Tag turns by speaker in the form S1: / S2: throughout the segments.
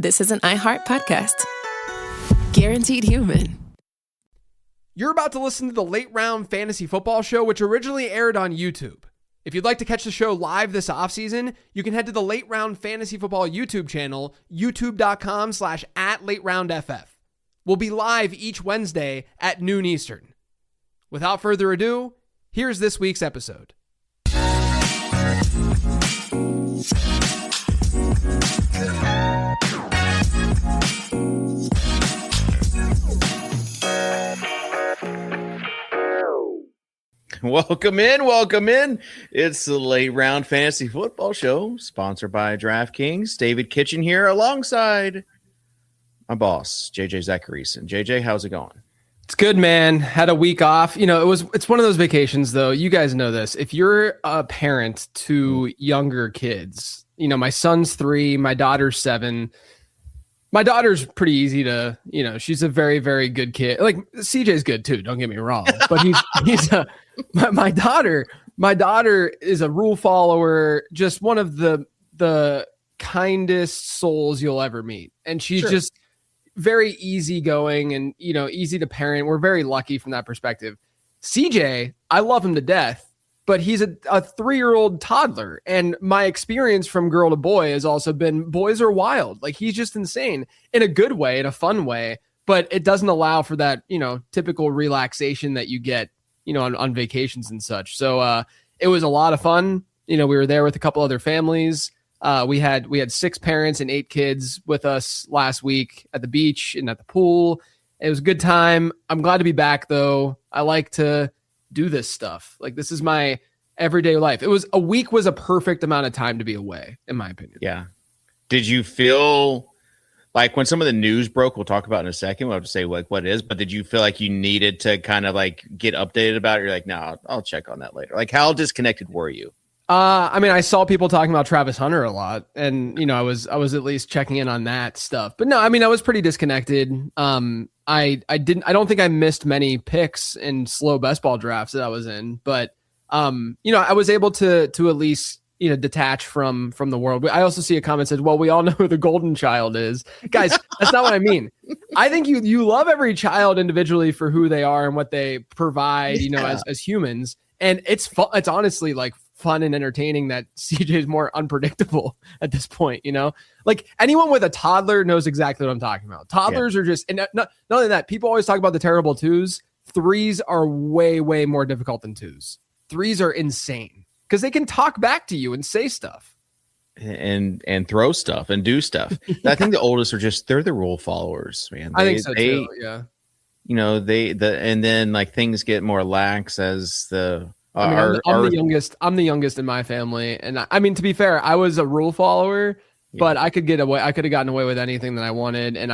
S1: This is an iHeart podcast. Guaranteed human.
S2: You're about to listen to the Late Round Fantasy Football Show, which originally aired on YouTube. If you'd like to catch the show live this offseason, you can head to the Late Round Fantasy Football YouTube channel, youtube.com/@LateRoundFF. We'll be live each Wednesday at noon Eastern. Without further ado, here's this week's episode.
S3: Welcome in. It's the Late Round Fantasy Football Show, sponsored by DraftKings. David Kitchen here alongside my boss, JJ Zacharyson. JJ, how's it going?
S2: It's good, man. Had a week off. You know, it's one of those vacations, though. You guys know this. If you're a parent to younger kids, you know, my son's 3, my daughter's 7. My daughter's pretty easy to, you know, she's a very, very good kid. Like, CJ's good, too. Don't get me wrong. But my daughter is a rule follower, just one of the kindest souls you'll ever meet. And she's just very easygoing and, you know, easy to parent. We're very lucky from that perspective. CJ, I love him to death, but he's a 3-year-old toddler. And my experience from girl to boy has also been boys are wild. Like, he's just insane in a good way, in a fun way, but it doesn't allow for that, you know, typical relaxation that you get, you know, on vacations and such. So it was a lot of fun. You know, we were there with a couple other families. We had 6 parents and 8 kids with us last week at the beach and at the pool. It was a good time. I'm glad to be back, though. I like to do this stuff. Like, this is my everyday life. A week was a perfect amount of time to be away, in my opinion.
S3: Yeah. Did you feel like when some of the news broke, we'll talk about in a second, we'll have to say like what it is, but did you feel like you needed to kind of like get updated about it? You're like, no, I'll check on that later. Like, how disconnected were you?
S2: I mean, I saw people talking about Travis Hunter a lot, and, you know, I was at least checking in on that stuff, but no, I mean, I was pretty disconnected. I don't think I missed many picks in slow best ball drafts that I was in, but, you know, I was able to at least, you know, detach from the world. I also see a comment that said, well, we all know who the golden child is. Guys, that's not what I mean. I think you love every child individually for who they are and what they provide, you know, as humans. And it's fun. It's honestly like fun and entertaining that CJ is more unpredictable at this point, you know, like anyone with a toddler knows exactly what I'm talking about. Toddlers are just, and not only that, people always talk about the terrible 2s. 3s are way, way more difficult than 2s. 3s are insane because they can talk back to you and say stuff
S3: and throw stuff and do stuff. I think the oldest are they're the rule followers, man.
S2: I think so too. Yeah.
S3: You know, and then like things get more lax as the,
S2: I'm the youngest. I'm the youngest in my family, and I mean, to be fair, I was a rule follower, but I could get away. I could have gotten away with anything that I wanted, and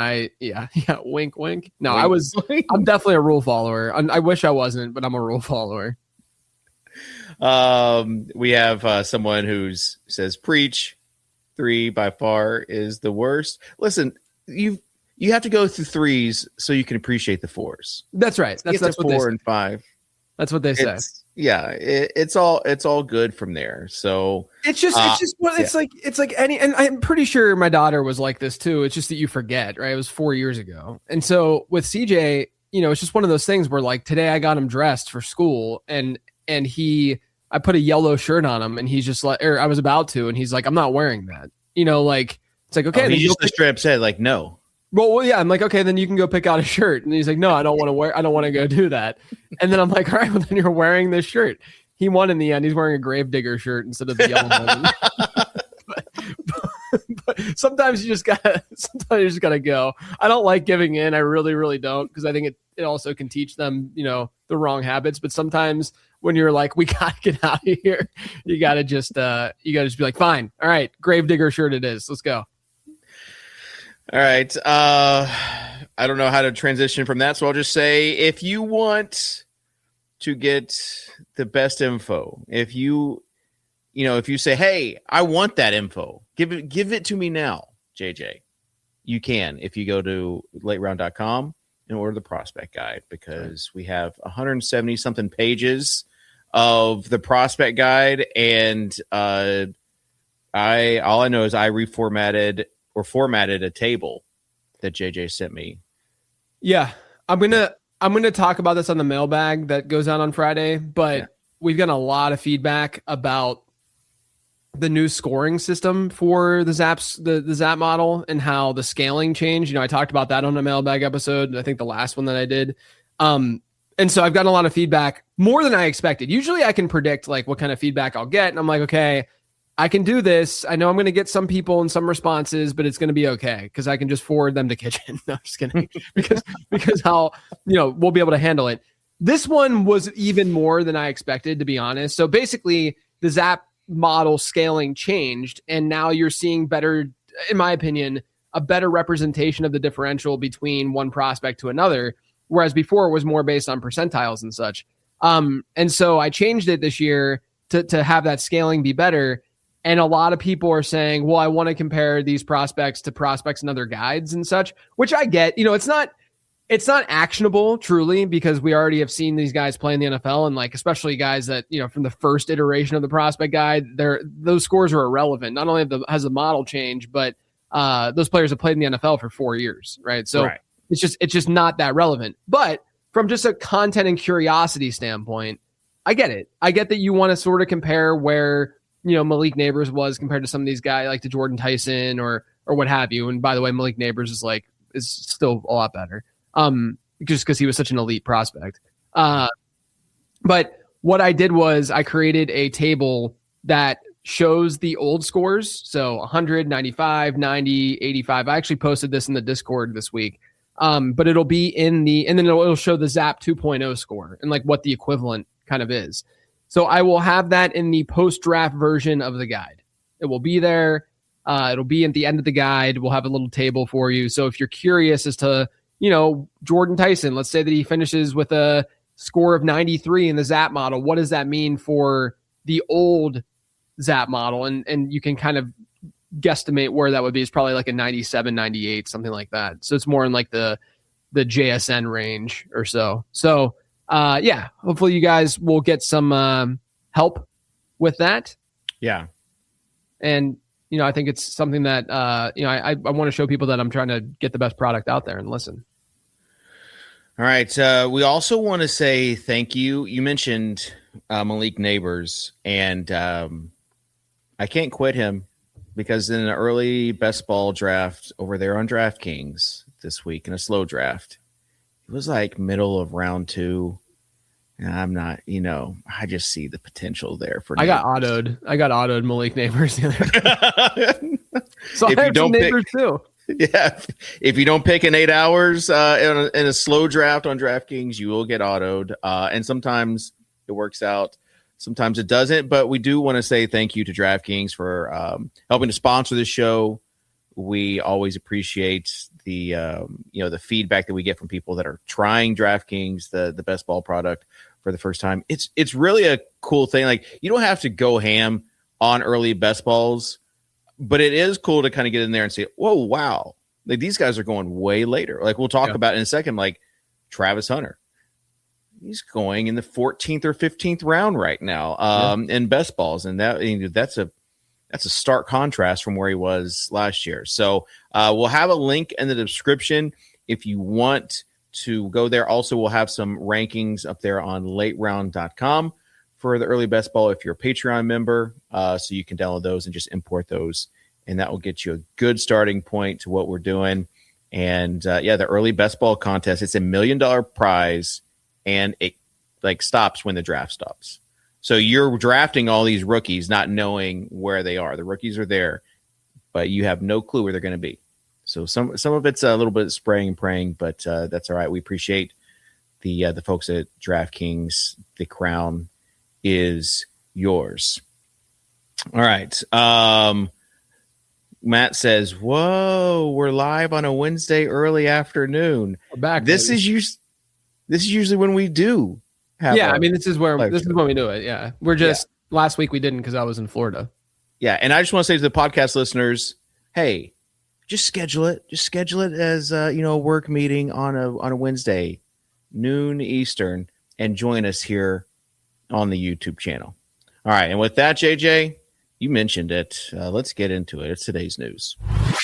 S2: wink, wink. No, I'm definitely a rule follower. I wish I wasn't, but I'm a rule follower.
S3: We have someone who says, "Preach, 3 by far is the worst." Listen, you have to go through 3s so you can appreciate the 4s.
S2: That's right. That's what
S3: 4 and 5.
S2: That's what they say.
S3: It's all good from there. So
S2: it's like any, and I'm pretty sure my daughter was like this too. It's just that you forget, right? It was 4 years ago. And so with CJ, you know, it's just one of those things where like today I got him dressed for school and I put a yellow shirt on him and he's just like, or I was about to, and he's like, I'm not wearing that, you know, like, it's like, okay.
S3: He just straight up said like, no.
S2: Well, yeah, I'm like, okay, then you can go pick out a shirt. And he's like, no, I don't want to go do that. And then I'm like, all right, well, then you're wearing this shirt. He won in the end. He's wearing a Gravedigger shirt instead of the yellow one. but sometimes you just gotta go. I don't like giving in. I really, really don't, because I think it also can teach them, you know, the wrong habits. But sometimes when you're like, we gotta get out of here, you gotta just be like, fine, all right, Gravedigger shirt it is. Let's go.
S3: All right. I don't know how to transition from that, so I'll just say, if you want to get the best info, if you say, hey, I want that info, give it to me now, JJ, you can if you go to lateround.com and order the prospect guide, because we have 170 something pages of the prospect guide, and all I know is I reformatted or formatted a table that JJ sent me.
S2: Yeah, I'm gonna talk about this on the mailbag that goes out on Friday, but we've gotten a lot of feedback about the new scoring system for the Zap model and how the scaling changed. I talked about that on a mailbag episode. I think the last one that I did. And so I've gotten a lot of feedback, more than I expected. Usually I can predict like what kind of feedback I'll get. And I'm like, okay, I can do this. I know I'm going to get some people and some responses, but it's going to be okay because I can just forward them to Kitchen. No, I'm just kidding. because how, we'll be able to handle it. This one was even more than I expected, to be honest. So basically the Zap model scaling changed, and now you're seeing better, in my opinion, a better representation of the differential between one prospect to another, whereas before it was more based on percentiles and such. And so I changed it this year to have that scaling be better. And a lot of people are saying, well, I want to compare these prospects to prospects in other guides and such, which I get. It's not actionable truly, because we already have seen these guys play in the NFL, and like especially guys that from the first iteration of the prospect guide, those scores are irrelevant. Not only has the model changed, but those players have played in the NFL for 4 years, right? So it's just not that relevant. But from just a content and curiosity standpoint, I get it. I get that you want to sort of compare where Malik Neighbors was compared to some of these guys, like to Jordan Tyson or what have you. And by the way, Malik Neighbors is still a lot better. Just because he was such an elite prospect. But what I did was I created a table that shows the old scores. So 100, 95, 90, 85. I actually posted this in the Discord this week. But it'll be and then it'll show the Zap 2.0 score and like what the equivalent kind of is. So I will have that in the post-draft version of the guide. It will be there. It'll be at the end of the guide. We'll have a little table for you. So if you're curious as to Jordan Tyson, let's say that he finishes with a score of 93 in the Zap model. What does that mean for the old Zap model? And you can kind of guesstimate where that would be. It's probably like a 97, 98, something like that. So it's more in like the JSN range or so. So hopefully you guys will get some help with that. Yeah. And I think it's something that I want to show people that I'm trying to get the best product out there and listen.
S3: All right. We also want to say thank you. You mentioned Malik Neighbors, and I can't quit him because in an early best ball draft over there on DraftKings this week in a slow draft, it was like middle of round 2. And I'm not, I just see the potential there for.
S2: I got autoed Malik Neighbors the other. So
S3: if
S2: I have some Neighbors too.
S3: Yeah, if you don't pick in 8 hours in a slow draft on DraftKings, you will get autoed. And sometimes it works out, sometimes it doesn't. But we do want to say thank you to DraftKings for helping to sponsor this show. We always appreciate the the feedback that we get from people that are trying DraftKings, the best ball product for the first time. It's really a cool thing. Like, you don't have to go ham on early best balls, but it is cool to kind of get in there and say, whoa, wow. Like, these guys are going way later. Like, we'll talk about in a second, like Travis Hunter. He's going in the 14th or 15th round right now in best balls. And that's a stark contrast from where he was last year. So we'll have a link in the description if you want to go there. Also, we'll have some rankings up there on lateround.com for the early best ball if you're a Patreon member. So you can download those and just import those, and that will get you a good starting point to what we're doing. And the early best ball contest, it's $1 million prize, and it stops when the draft stops. So you're drafting all these rookies not knowing where they are. The rookies are there, but you have no clue where they're going to be. So some of it's a little bit of spraying and praying, but that's all right. We appreciate the folks at DraftKings. The crown is yours. All right. Matt says, "Whoa, we're live on a Wednesday early afternoon."
S2: We're back.
S3: This is usually when we do.
S2: This is when we do it. Yeah, we're just last week we didn't because I was in Florida.
S3: Yeah, and I just want to say to the podcast listeners, hey, just schedule it. Just schedule it as a work meeting on a Wednesday, noon Eastern, and join us here on the YouTube channel. All right, and with that, JJ, you mentioned it. Let's get into it. It's today's news.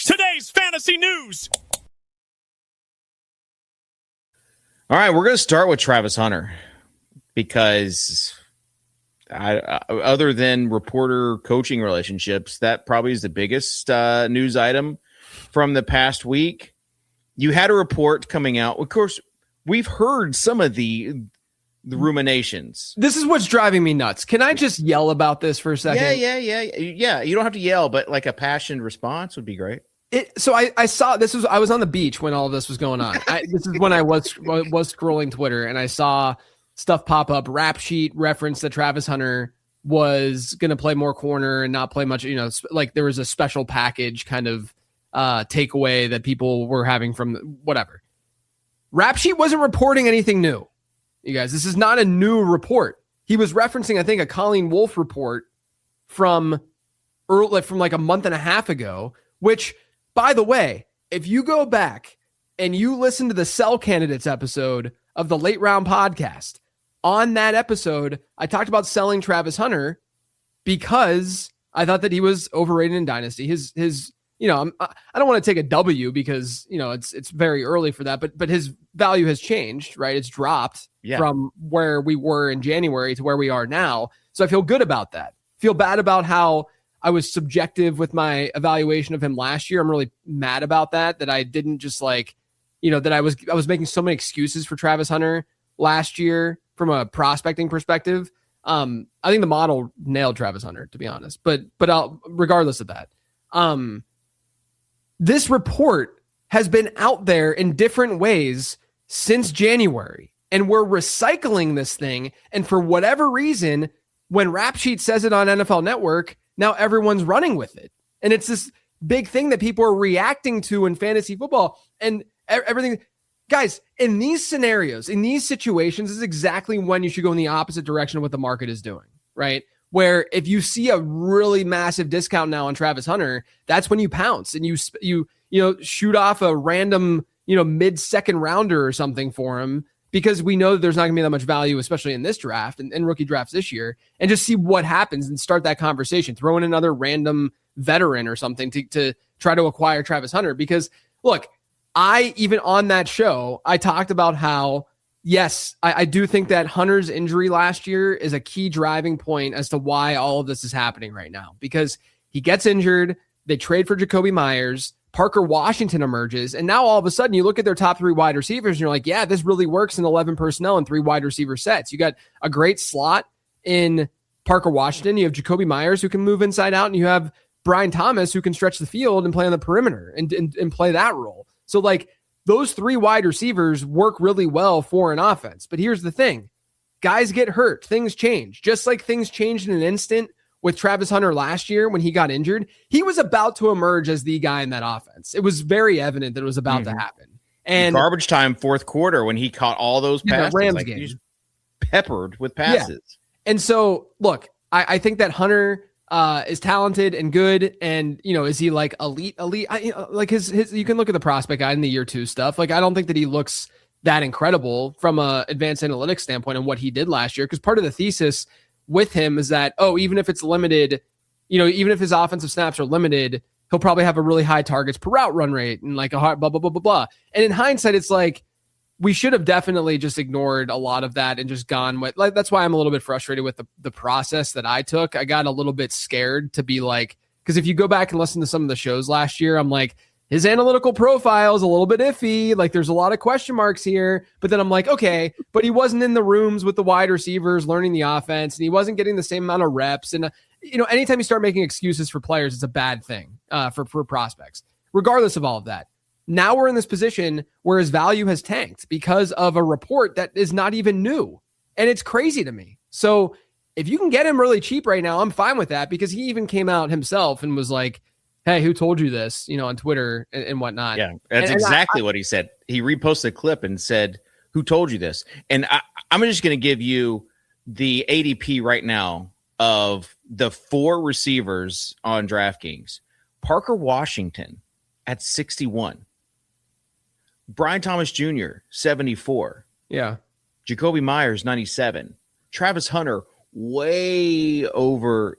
S4: Today's fantasy news.
S3: All right, we're going to start with Travis Hunter because other than reporter coaching relationships, that probably is the biggest news item from the past week. You had a report coming out. Of course, we've heard some of the ruminations.
S2: This is what's driving me nuts. Can I just yell about this for a second?
S3: Yeah. You don't have to yell, but like a passionate response would be great.
S2: So I saw this I was on the beach when all of this was going on. This is when I was scrolling Twitter and I saw stuff pop up. Rap Sheet referenced that Travis Hunter was going to play more corner and not play much. Like there was a special package kind of takeaway that people were having from whatever. Rap Sheet wasn't reporting anything new. You guys, this is not a new report. He was referencing, I think, a Colleen Wolfe report from like a month and a half ago, which, by the way, if you go back and you listen to the Sell Candidates episode of the Late Round podcast, on that episode, I talked about selling Travis Hunter because I thought that he was overrated in Dynasty. I don't want to take a W because, it's very early for that, but his value has changed, right? It's dropped from where we were in January to where we are now. So I feel good about that. Feel bad about how I was subjective with my evaluation of him last year. I'm really mad about that I didn't just that I was making so many excuses for Travis Hunter last year from a prospecting perspective. I think the model nailed Travis Hunter, to be honest, but regardless of that, this report has been out there in different ways since January, and we're recycling this thing. And for whatever reason, when Rap Sheet says it on NFL Network, now everyone's running with it. And it's this big thing that people are reacting to in fantasy football and everything. Guys, in these scenarios, in these situations, is exactly when you should go in the opposite direction of what the market is doing, right? Where if you see a really massive discount now on Travis Hunter, that's when you pounce and you shoot off a random, mid-second rounder or something for him, because we know that there's not going to be that much value, especially in this draft and rookie drafts this year, and just see what happens and start that conversation. Throw in another random veteran or something to try to acquire Travis Hunter. Because look, even on that show, I talked about how, yes, I do think that Hunter's injury last year is a key driving point as to why all of this is happening right now, because he gets injured. They trade for Jacoby Myers. Parker Washington emerges. And now all of a sudden you look at their top three wide receivers and you're like, yeah, this really works in 11 personnel and 3 wide receiver sets. You got a great slot in Parker Washington. You have Jacoby Myers who can move inside out, and you have Brian Thomas who can stretch the field and play on the perimeter and play that role. So like those 3 wide receivers work really well for an offense. But here's the thing. Guys get hurt. Things change. Just like things changed in an instant with Travis Hunter last year when he got injured, he was about to emerge as the guy in that offense. It was very evident that it was about to happen. And
S3: garbage time, fourth quarter, when he caught all those passes,
S2: the Rams
S3: like
S2: game.
S3: He's peppered with passes. Yeah.
S2: And so, look, I think that Hunter is talented and good. And, is he like elite? Like his you can look at the prospect guide in the year 2 stuff. Like, I don't think that he looks that incredible from a advanced analytics standpoint and what he did last year. Because part of the thesis with him is that, even if it's limited, even if his offensive snaps are limited, he'll probably have a really high targets per route run rate and like a hard blah, blah, blah, blah, blah. And in hindsight, it's like, we should have definitely just ignored a lot of that and just gone with, like, that's why I'm a little bit frustrated with the process that I took. I got a little bit scared to be like, because if you go back and listen to some of the shows last year, I'm like, his analytical profile is a little bit iffy. Like there's a lot of question marks here, but then I'm like, okay, but he wasn't in the rooms with the wide receivers learning the offense, and he wasn't getting the same amount of reps. And, anytime you start making excuses for players, it's a bad thing for prospects, regardless of all of that. Now we're in this position where his value has tanked because of a report that is not even new. And it's crazy to me. So if you can get him really cheap right now, I'm fine with that, because he even came out himself and was like, hey, who told you this, on Twitter and whatnot.
S3: Yeah, that's exactly what he said. He reposted a clip and said, who told you this? And I'm just going to give you the ADP right now of the 4 receivers on DraftKings. Parker Washington at 61. Brian Thomas Jr., 74.
S2: Yeah.
S3: Jacoby Myers, 97. Travis Hunter, way over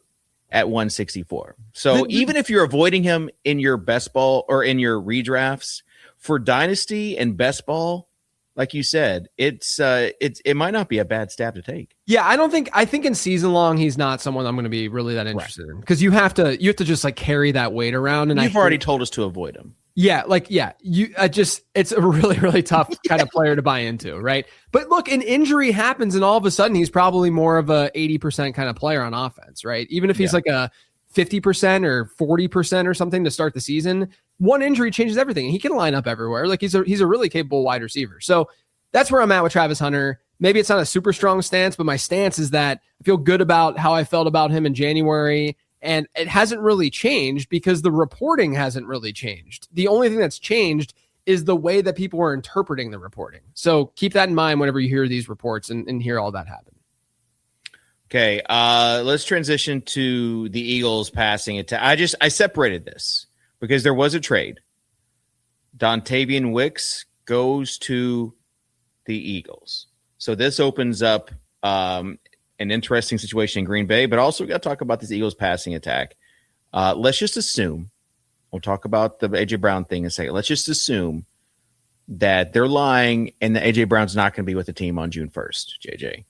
S3: at 164. So even if you're avoiding him in your best ball or in your redrafts for dynasty and best ball, like you said, it might not be a bad stab to take.
S2: Yeah, I think in season long he's not someone I'm going to be really that interested in, because you have to just like carry that weight around, and
S3: you've already told us to avoid him.
S2: Yeah, it's a really, really tough kind of player to buy into, right? But look, an injury happens, and all of a sudden he's probably more of a 80% kind of player on offense, right? Even if he's like a 50% or 40% or something to start the season, one injury changes everything. He can line up everywhere. Like he's a really capable wide receiver. So that's where I'm at with Travis Hunter. Maybe it's not a super strong stance, but my stance is that I feel good about how I felt about him in January. And it hasn't really changed because the reporting hasn't really changed. The only thing that's changed is the way that people are interpreting the reporting. So keep that in mind whenever you hear these reports and hear all that happen.
S3: Okay, let's transition to the Eagles passing attack. I separated this because there was a trade. Dontavian Wicks goes to the Eagles. So this opens up an interesting situation in Green Bay, but also we got to talk about this Eagles passing attack. Let's just assume, we'll talk about the A.J. Brown thing in a second. Let's just assume that they're lying and that A.J. Brown's not going to be with the team on June 1st, JJ.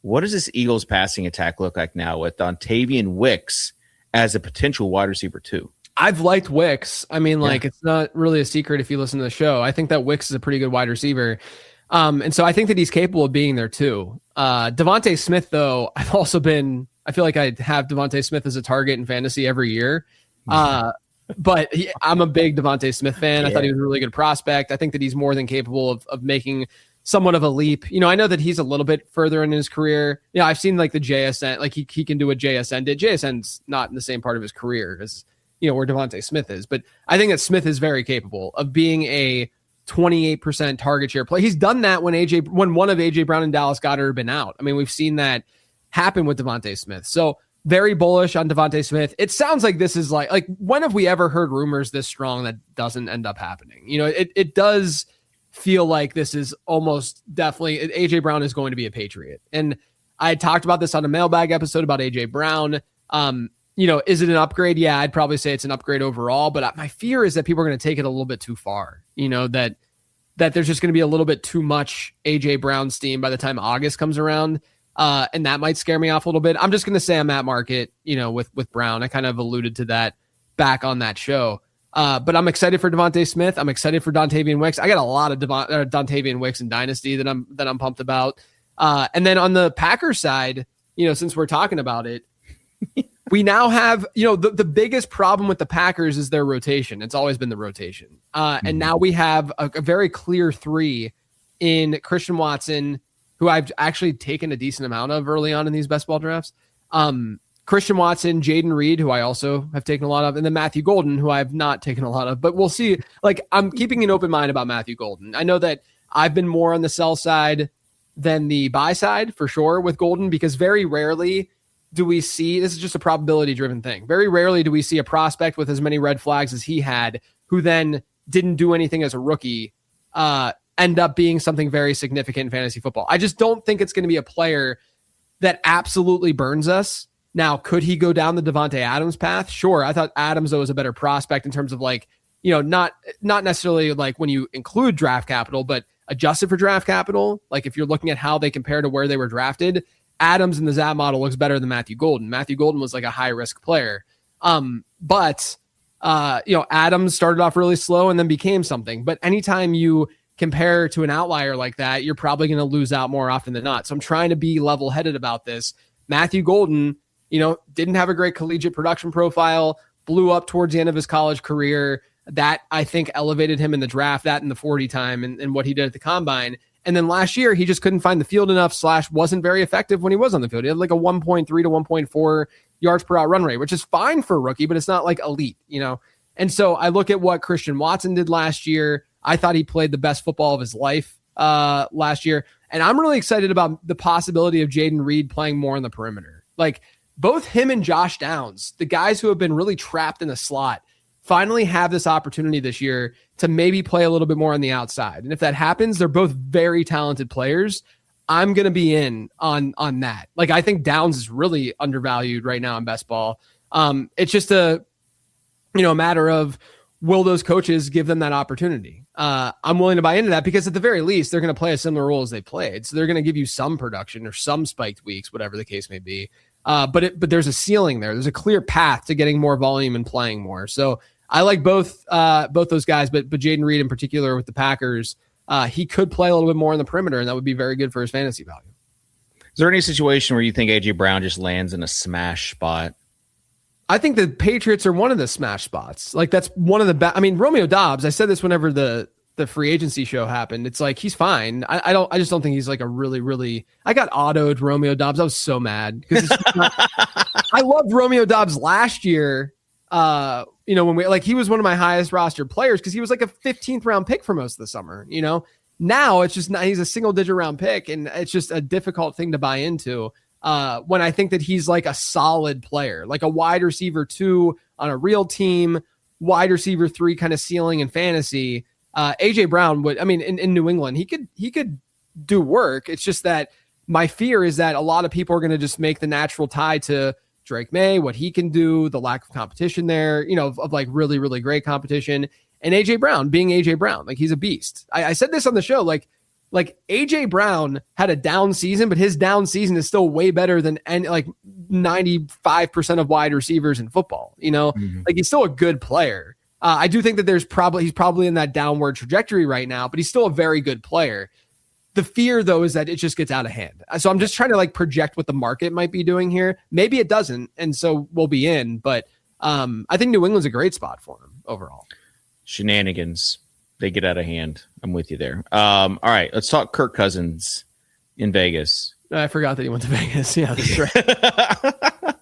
S3: What does this Eagles passing attack look like now with Dontavian Wicks as a potential wide receiver too?
S2: I've liked Wicks. I mean, it's not really a secret if you listen to the show. I think that Wicks is a pretty good wide receiver. And so I think that he's capable of being there too. Devontae Smith, though, I feel like I have Devontae Smith as a target in fantasy every year. But I'm a big Devontae Smith fan. I thought he was a really good prospect. I think that he's more than capable of making somewhat of a leap. You know, I know that he's a little bit further in his career. Yeah, I've seen like the JSN, like he can do what JSN did. JSN's not in the same part of his career as, where Devontae Smith is. But I think that Smith is very capable of being a 28% target share play. He's done that when one of AJ Brown and Dallas Goedert have been out. I mean, we've seen that happen with Devontae Smith. So very bullish on Devontae Smith. It sounds like this is like when have we ever heard rumors this strong that doesn't end up happening? It does feel like this is almost definitely AJ Brown is going to be a Patriot. And I had talked about this on a mailbag episode about AJ Brown. Is it an upgrade? Yeah, I'd probably say it's an upgrade overall, but my fear is that people are going to take it a little bit too far. That there's just going to be a little bit too much AJ Brown steam by the time August comes around. And that might scare me off a little bit. I'm just going to say I'm at market, with Brown. I kind of alluded to that back on that show. But I'm excited for Devontae Smith. I'm excited for Dontavian Wicks. I got a lot of Dontavian Wicks in Dynasty that I'm pumped about. And then on the Packers side, since we're talking about it, we now have, the biggest problem with the Packers is their rotation. It's always been the rotation. And now we have a very clear three in Christian Watson, who I've actually taken a decent amount of early on in these best ball drafts. Christian Watson, Jaden Reed, who I also have taken a lot of, and then Matthew Golden, who I have not taken a lot of, but we'll see. I'm keeping an open mind about Matthew Golden. I know that I've been more on the sell side than the buy side for sure with Golden, because very rarely do we see, this is just a probability driven thing. Very rarely do we see a prospect with as many red flags as he had, who then didn't do anything as a rookie, end up being something very significant in fantasy football. I just don't think it's going to be a player that absolutely burns us. Now, could he go down the Devontae Adams path? Sure. I thought Adams, though, was a better prospect in terms of not necessarily like when you include draft capital, but adjusted for draft capital. Like if you're looking at how they compare to where they were drafted, Adams in the ZAP model looks better than Matthew Golden. Matthew Golden was like a high risk player. But Adams started off really slow and then became something. But anytime you compare to an outlier like that, you're probably going to lose out more often than not. So I'm trying to be level headed about this. Matthew Golden, didn't have a great collegiate production profile, blew up towards the end of his college career. That I think elevated him in the draft, that in the 40 time and what he did at the combine. And then last year, he just couldn't find the field enough / wasn't very effective when he was on the field. He had like a 1.3 to 1.4 yards per out run rate, which is fine for a rookie, but it's not like elite, And so I look at what Christian Watson did last year. I thought he played the best football of his life last year. And I'm really excited about the possibility of Jaden Reed playing more on the perimeter. Like both him and Josh Downs, the guys who have been really trapped in the slot, finally have this opportunity this year to maybe play a little bit more on the outside. And if that happens, they're both very talented players. I'm going to be in on that. Like, I think Downs is really undervalued right now in best ball. It's just a matter of, will those coaches give them that opportunity? I'm willing to buy into that because at the very least, they're going to play a similar role as they played. So they're going to give you some production or some spiked weeks, whatever the case may be. But there's a ceiling there. There's a clear path to getting more volume and playing more. So I like both those guys, but Jaden Reed in particular with the Packers, he could play a little bit more on the perimeter, and that would be very good for his fantasy value.
S3: Is there any situation where you think A.J. Brown just lands in a smash spot?
S2: I think the Patriots are one of the smash spots. Like that's one of the best. I mean, Romeo Doubs, I said this whenever the free agency show happened. It's like, he's fine. I just don't think he's like a really, I got autoed Romeo Doubs. I was so mad because I loved Romeo Doubs last year. When he was one of my highest roster players because he was like a 15th round pick for most of the summer, now it's just not, he's a single digit round pick and it's just a difficult thing to buy into. When I think that he's like a solid player, like a wide receiver 2 on a real team, wide receiver 3 kind of ceiling in fantasy. AJ Brown would, in New England, he could do work. It's just that my fear is that a lot of people are going to just make the natural tie to Drake May, what he can do, the lack of competition there, of like really, really great competition. And AJ Brown being AJ Brown, like he's a beast. I said this on the show, like AJ Brown had a down season, but his down season is still way better than 95% of wide receivers in football. Like he's still a good player. I do think that he's probably in that downward trajectory right now, but he's still a very good player. The fear though is that it just gets out of hand. So I'm just trying to like project what the market might be doing here. Maybe it doesn't, and so we'll be in. But I think New England's a great spot for him overall.
S3: Shenanigans. They get out of hand. I'm with you there. All right, let's talk Kirk Cousins in Vegas.
S2: I forgot that he went to Vegas. Yeah, that's right.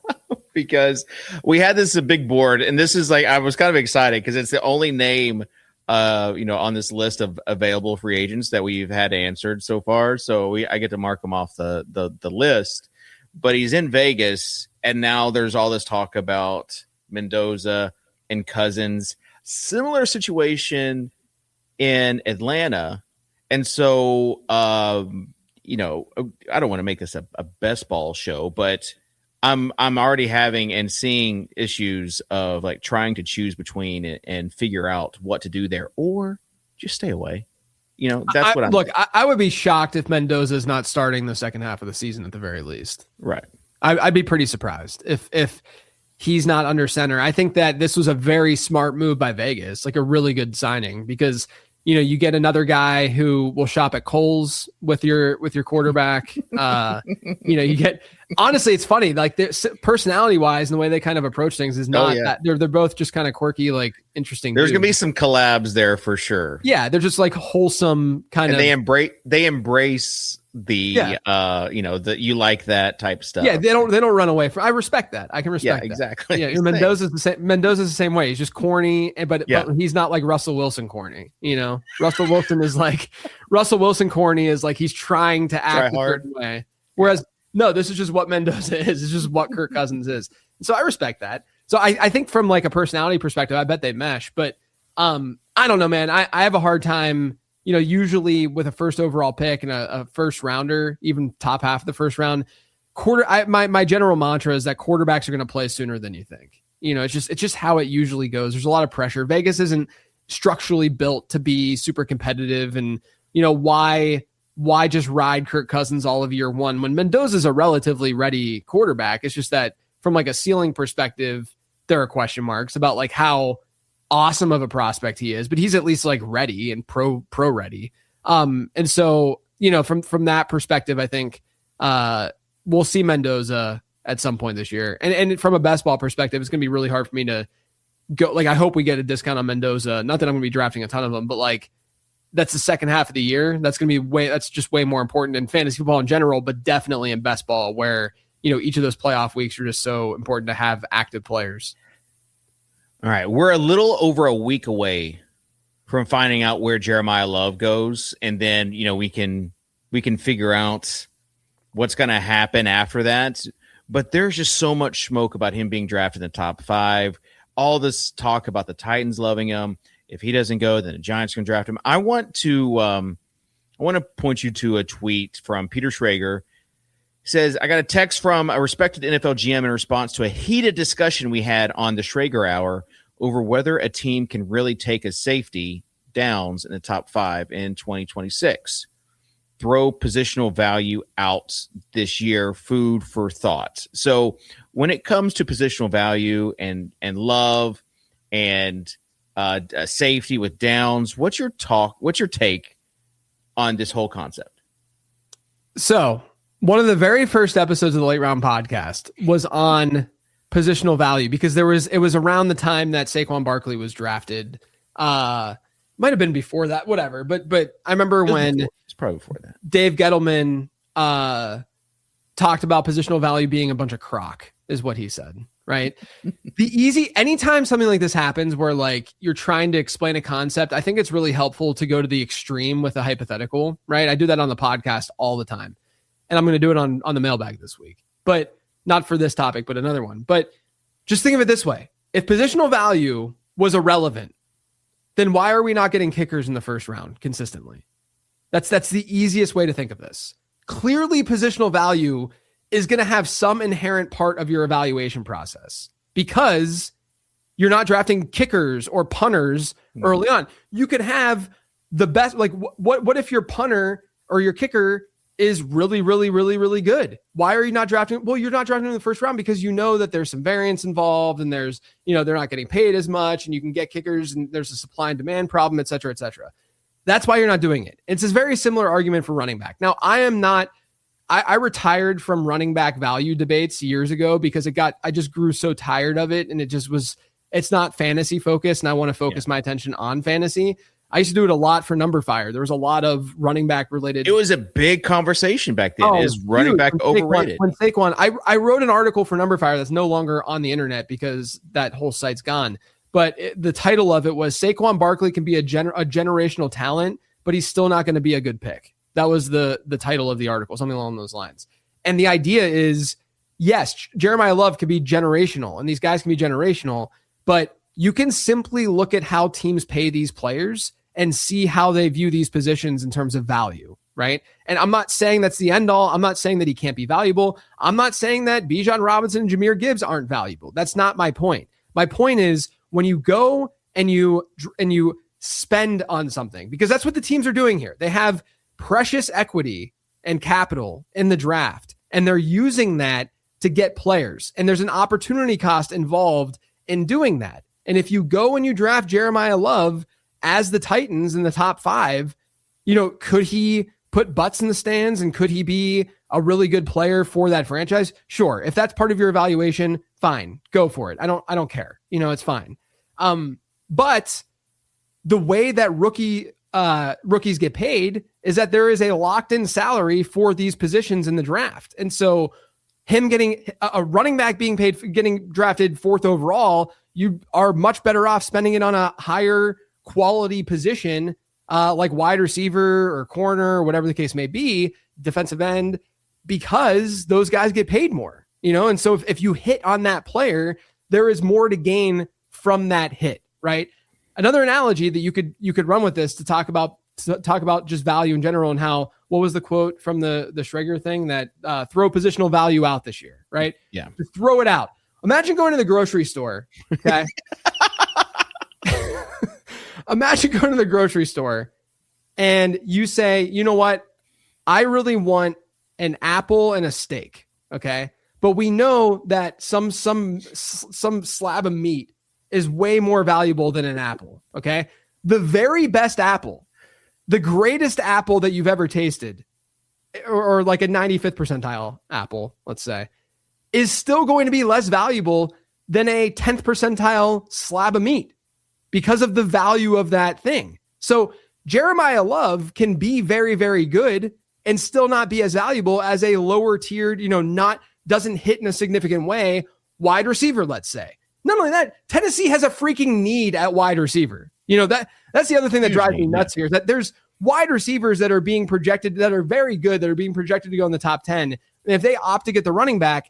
S3: Because we had this a big board, and this is like, I was kind of excited because it's the only name, on this list of available free agents that we've had answered so far. So I get to mark him off the list. But he's in Vegas, and now there's all this talk about Mendoza and Cousins. Similar situation in Atlanta. And so, I don't want to make this a best ball show, but I'm already having and seeing issues of like trying to choose between it and figure out what to do there or just stay away. That's what I'm
S2: look. I would be shocked if Mendoza is not starting the second half of the season at the very least.
S3: Right.
S2: I'd be pretty surprised if he's not under center. I think that this was a very smart move by Vegas, like a really good signing because you get another guy who will shop at Kohl's with your quarterback. You get, honestly, it's funny, like personality wise and the way they kind of approach things is not that they're both just kind of quirky, like interesting.
S3: There's going to be some collabs there for sure.
S2: Yeah. They're just like wholesome kind of.
S3: They embrace the that you like that type stuff.
S2: Yeah, they don't run away from. I respect that. I can respect that.
S3: Exactly.
S2: Yeah, Mendoza's the same way. He's just corny, but he's not like Russell Wilson corny. Russell Wilson corny is like he's trying to act a certain way. Whereas no, this is just what Mendoza is. It's just what Kirk Cousins is. So I respect that. So I think from like a personality perspective, I bet they mesh. But I don't know, man. I have a hard time. Usually with a first overall pick and a first rounder, even top half of the first round, my general mantra is that quarterbacks are going to play sooner than you think. It's just how it usually goes. There's a lot of pressure. Vegas isn't structurally built to be super competitive, and why just ride Kirk Cousins all of year one when Mendoza's a relatively ready quarterback? It's just that from like a ceiling perspective, there are question marks about like how awesome of a prospect he is, but he's at least like ready and pro ready. And so, from that perspective, I think we'll see Mendoza at some point this year. And from a best ball perspective, it's going to be really hard for me to go. Like, I hope we get a discount on Mendoza. Not that I'm going to be drafting a ton of them, but like that's the second half of the year. That's going to be that's just way more important in fantasy football in general, but definitely in best ball where, each of those playoff weeks are just so important to have active players.
S3: All right, we're a little over a week away from finding out where Jeremiah Love goes, and then we can figure out what's going to happen after that. But there's just so much smoke about him being drafted in the top 5. All this talk about the Titans loving him. If he doesn't go, then the Giants can draft him. I want to point you to a tweet from Peter Schrager Says, I got a text from a respected NFL GM in response to a heated discussion we had on the Schrager Hour over whether a team can really take a safety downs in the top 5 in 2026. Throw positional value out this year, food for thought. So when it comes to positional value and love and safety with downs, what's your take on this whole concept?
S2: So one of the very first episodes of the Late Round podcast was on positional value because it was around the time that Saquon Barkley was drafted. Might have been before that, whatever. But I remember
S3: it's probably before that.
S2: Dave Gettleman talked about positional value being a bunch of crock, is what he said. Right. Anytime something like this happens where like you're trying to explain a concept, I think it's really helpful to go to the extreme with a hypothetical. Right. I do that on the podcast all the time. And I'm going to do it on the mailbag this week, but not for this topic, but another one. But just think of it this way. If positional value was irrelevant, then why are we not getting kickers in the first round consistently? That's the easiest way to think of this. Clearly, positional value is going to have some inherent part of your evaluation process because you're not drafting kickers or punters early on. You could have the best, like what if your punter or your kicker is really, really, really, really good? Why are you not drafting? Well, you're not drafting in the first round because you know that there's some variance involved and there's, they're not getting paid as much and you can get kickers and there's a supply and demand problem, et cetera, et cetera. That's why you're not doing it. It's a very similar argument for running back. Now, I retired from running back value debates years ago because I just grew so tired of it and it's not fantasy focused and I want to focus my attention on fantasy. I used to do it a lot for Number Fire. There was a lot of running back related.
S3: It was a big conversation back then. Is running back overrated?
S2: When Saquon, I wrote an article for Number Fire that's no longer on the internet because that whole site's gone. But the title of it was Saquon Barkley can be a generational talent, but he's still not going to be a good pick. That was the title of the article, something along those lines. And the idea is, yes, Jeremiah Love could be generational, and these guys can be generational, but you can simply look at how teams pay these players and see how they view these positions in terms of value, right? And I'm not saying that's the end all. I'm not saying that he can't be valuable. I'm not saying that Bijan Robinson and Jahmyr Gibbs aren't valuable. That's not my point. My point is when you go and you spend on something, because that's what the teams are doing here. They have precious equity and capital in the draft, and they're using that to get players. And there's an opportunity cost involved in doing that. And if you go and you draft Jeremiah Love as the Titans in the top 5, could he put butts in the stands and could he be a really good player for that franchise? Sure. If that's part of your evaluation, fine, go for it. I don't care. It's fine. But the way that rookies get paid is that there is a locked in salary for these positions in the draft. And so him getting a running back being paid for getting drafted 4th overall, you are much better off spending it on a higher quality position, like wide receiver or corner or whatever the case may be, defensive end, because those guys get paid more, And so if you hit on that player, there is more to gain from that hit, right? Another analogy that you could run with this to talk about just value in general and how, what was the quote from the Schrager thing that throw positional value out this year, right?
S3: Yeah.
S2: Just throw it out. Imagine going to the grocery store. Okay. Imagine going to the grocery store and you say, you know what? I really want an apple and a steak. Okay. But we know that some slab of meat is way more valuable than an apple. Okay. The very best apple, the greatest apple that you've ever tasted, or like a 95th percentile apple, let's say, is still going to be less valuable than a 10th percentile slab of meat because of the value of that thing. So Jeremiah Love can be very, very good and still not be as valuable as a lower tiered, doesn't hit in a significant way wide receiver, let's say. Not only that, Tennessee has a freaking need at wide receiver. That's the other thing that drives me nuts here is that there's wide receivers that are being projected that are very good, that are being projected to go in the top 10. And if they opt to get the running back,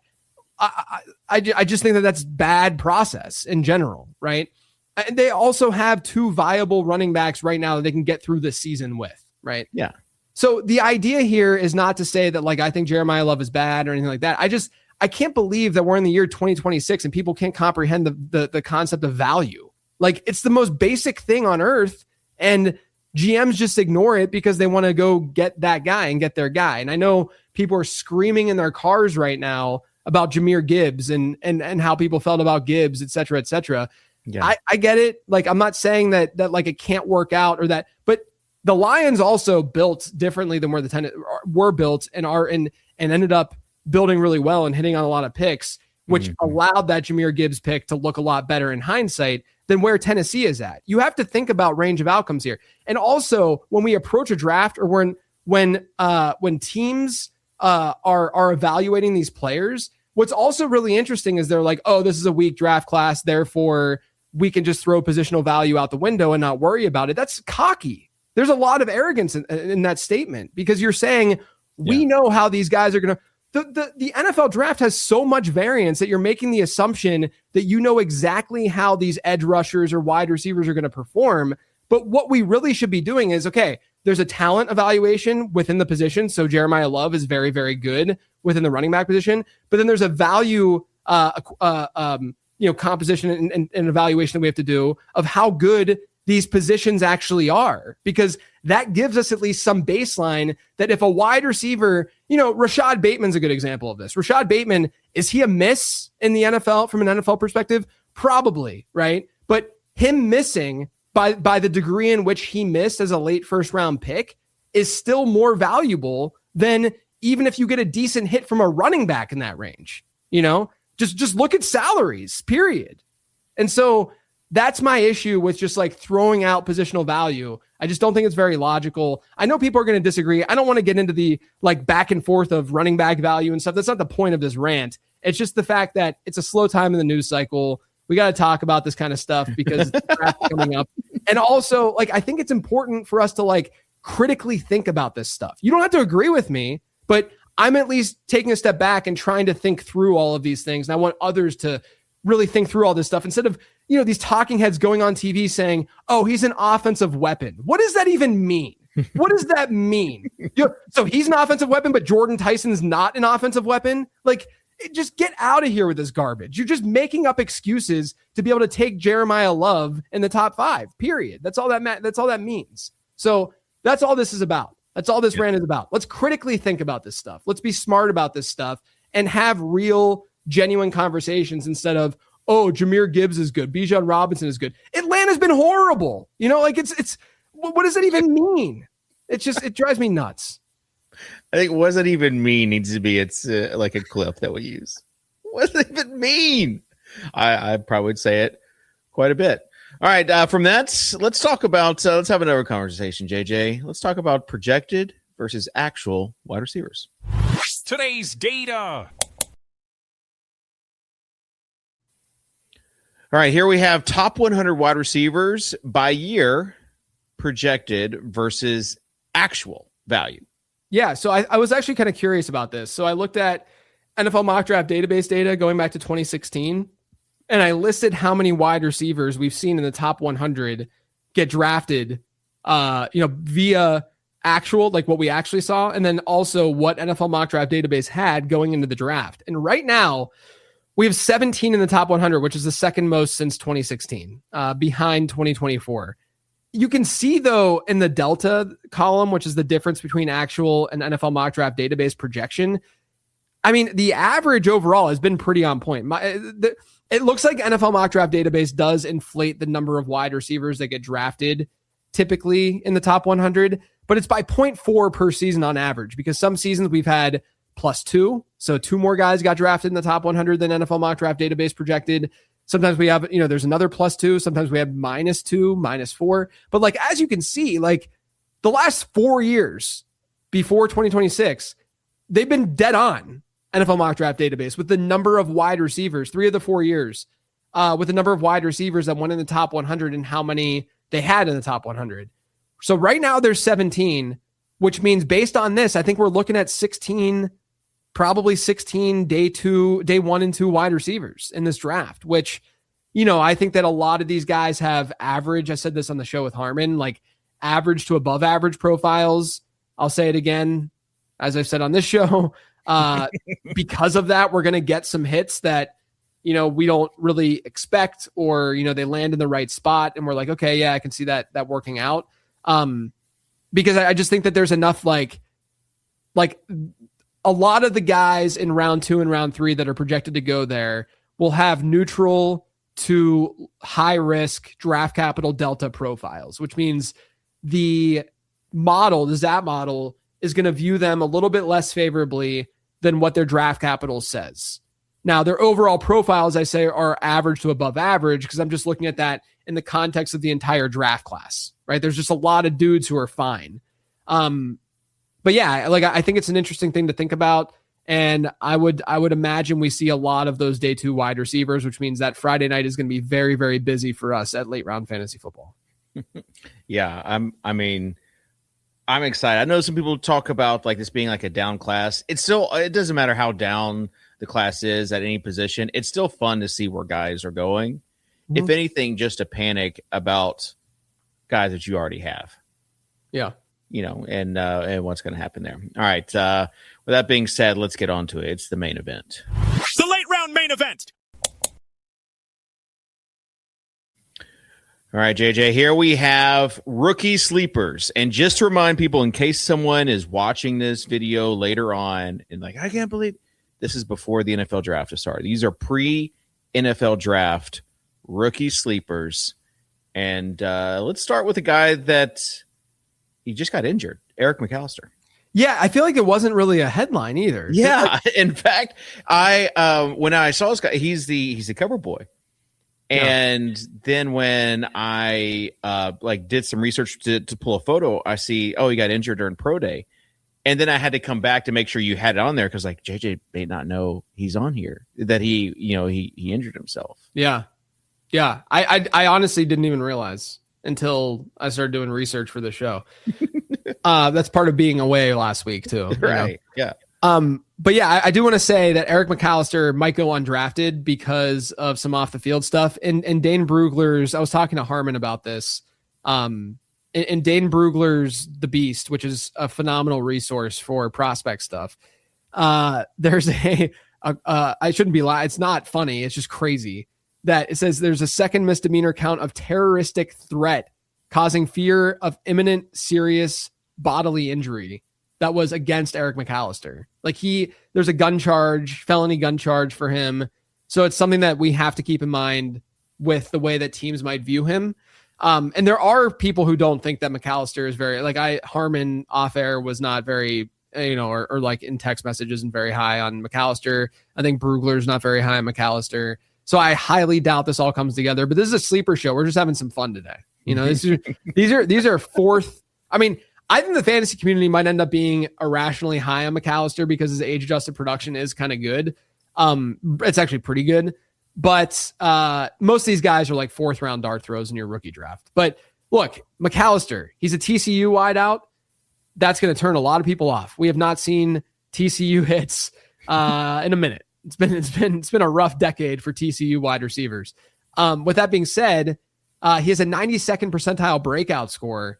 S2: I just think that that's bad process in general, right? And they also have 2 viable running backs right now that they can get through this season with, right?
S3: Yeah.
S2: So the idea here is not to say that like I think Jeremiah Love is bad or anything like that. I can't believe that we're in the year 2026 and people can't comprehend the concept of value. Like it's the most basic thing on earth, and GMs just ignore it because they want to go get that guy and get their guy. And I know people are screaming in their cars right now about Jahmyr Gibbs and how people felt about Gibbs, et cetera, et cetera. Yeah. I get it. Like, I'm not saying that like it can't work out or that, but the Lions also built differently than where the Tennis were built and ended up building really well and hitting on a lot of picks, which allowed that Jahmyr Gibbs pick to look a lot better in hindsight than where Tennessee is at. You have to think about range of outcomes here. And also when we approach a draft or when teams are evaluating these players, what's also really interesting is they're like, oh, this is a weak draft class, therefore we can just throw positional value out the window and not worry about it. That's cocky. There's a lot of arrogance in that statement because you're saying we know how these guys are going to. The NFL draft has so much variance that you're making the assumption that you know exactly how these edge rushers or wide receivers are going to perform. But what we really should be doing is, okay, there's a talent evaluation within the position. So Jeremiah Love is very, very good within the running back position. But then there's a value composition and evaluation that we have to do of how good these positions actually are, because that gives us at least some baseline that if a wide receiver, Rashad Bateman's a good example of this. Rashad Bateman, is he a miss in the NFL from an NFL perspective? Probably, right? But him missing by the degree in which he missed as a late first round pick is still more valuable than even if you get a decent hit from a running back in that range. Just look at salaries, period. And so that's my issue with just like throwing out positional value. I just don't think it's very logical. I know people are going to disagree. I don't want to get into the like back and forth of running back value and stuff. That's not the point of this rant. It's just the fact that it's a slow time in the news cycle. We got to talk about this kind of stuff because the draft is coming up. And also, like, I think it's important for us to like critically think about this stuff. You don't have to agree with me, but I'm at least taking a step back and trying to think through all of these things. And I want others to really think through all this stuff instead of, these talking heads going on TV saying, oh, he's an offensive weapon. What does that even mean? What does that mean? So he's an offensive weapon, but Jordan Tyson's not an offensive weapon? Like, just get out of here with this garbage. You're just making up excuses to be able to take Jeremiah Love in the top 5, period. That's all that means. So that's all this is about. That's all this rant is about. Let's critically think about this stuff. Let's be smart about this stuff and have real, genuine conversations instead of, oh, Jahmyr Gibbs is good, Bijan Robinson is good. Atlanta's been horrible. It's what does that even mean? It drives me nuts.
S3: I think what does that even mean needs to be like a clip that we use. What does it even mean? I probably would say it quite a bit. All right, from that, let's talk about let's have another conversation, JJ. Let's talk about projected versus actual wide receivers.
S4: Today's data.
S3: All right, here we have top 100 wide receivers by year projected versus actual value.
S2: Yeah, so I was actually kind of curious about this. So I looked at NFL mock draft database data going back to 2016, and I listed how many wide receivers we've seen in the top 100 get drafted, via actual, like what we actually saw, and then also what NFL mock draft database had going into the draft. And right now, we have 17 in the top 100, which is the second most since 2016, behind 2024. You can see, though, in the Delta column, which is the difference between actual and NFL mock draft database projection, I mean, the average overall has been pretty on point. It looks like NFL mock draft database does inflate the number of wide receivers that get drafted typically in the top 100, but it's by 0.4 per season on average, because some seasons we've had +2. So 2 more guys got drafted in the top 100 than NFL mock draft database projected. Sometimes we have, there's another +2. Sometimes we have -2, -4. But like, as you can see, like the last 4 years before 2026, they've been dead on NFL mock draft database with the number of wide receivers, 3 of the 4 years, with the number of wide receivers that went in the top 100 and how many they had in the top 100. So right now there's 17, which means based on this, I think we're looking at 16, probably 16 day 1 and 2 wide receivers in this draft, which, I think that a lot of these guys have average. I said this on the show with Harmon, like average to above average profiles. I'll say it again, as I've said on this show. Because of that, we're going to get some hits that, we don't really expect, or, they land in the right spot and we're like, okay, yeah, I can see that working out. Because I just think that there's enough, like a lot of the guys in round 2 and round 3 that are projected to go there will have neutral to high risk draft capital delta profiles, which means the ZAP model is going to view them a little bit less favorably than what their draft capital says. Now, their overall profiles, I say, are average to above average, because I'm just looking at that in the context of the entire draft class, right? There's just a lot of dudes who are fine. But yeah, I think it's an interesting thing to think about. And I would imagine we see a lot of those day 2 wide receivers, which means that Friday night is going to be very, very busy for us at late round fantasy football.
S3: Yeah. I'm excited. I know some people talk about like this being like a down class. It doesn't matter how down the class is at any position. It's still fun to see where guys are going. Mm-hmm. If anything, just a panic about guys that you already have.
S2: Yeah.
S3: And what's going to happen there. All right. With that being said, let's get on to it. It's the main event.
S4: The late round main event.
S3: All right, JJ, here we have rookie sleepers. And just to remind people, in case someone is watching this video later on and like, I can't believe this is before the NFL draft has started. These are pre-NFL draft rookie sleepers. And let's start with a guy that he just got injured, Eric McAllister.
S2: Yeah, I feel like it wasn't really a headline either.
S3: Yeah, in fact, when I saw this guy, he's the cover boy. And then when I did some research to pull a photo, I see, he got injured during pro day. And then I had to come back to make sure you had it on there, because like JJ may not know he's on here, that he injured himself.
S2: Yeah. Yeah. I honestly didn't even realize until I started doing research for the show. That's part of being away last week too.
S3: Right. Yeah.
S2: But yeah, I do want to say that Eric McAllister might go undrafted because of some off the field stuff. And Dane Brugler's, I was talking to Harmon about this. And Dane Brugler's The Beast, which is a phenomenal resource for prospect stuff. There's I shouldn't be lying. It's not funny. It's just crazy that it says there's a second misdemeanor count of terroristic threat causing fear of imminent serious bodily injury that was against Eric McAllister. Like there's a felony gun charge for him. So it's something that we have to keep in mind with the way that teams might view him. And there are people who don't think that McAllister is Harmon off air was not very, or like in text messages and very high on McAllister. I think Brugler's not very high on McAllister. So I highly doubt this all comes together, but this is a sleeper show. We're just having some fun today. These are fourth. I mean, I think the fantasy community might end up being irrationally high on McAllister because his age-adjusted production is kind of good. It's actually pretty good. But most of these guys are like 4th round dart throws in your rookie draft. But look, McAllister, he's a TCU wideout. That's going to turn a lot of people off. We have not seen TCU hits in a minute. It's been a rough decade for TCU wide receivers. With that being said, he has a 92nd percentile breakout score.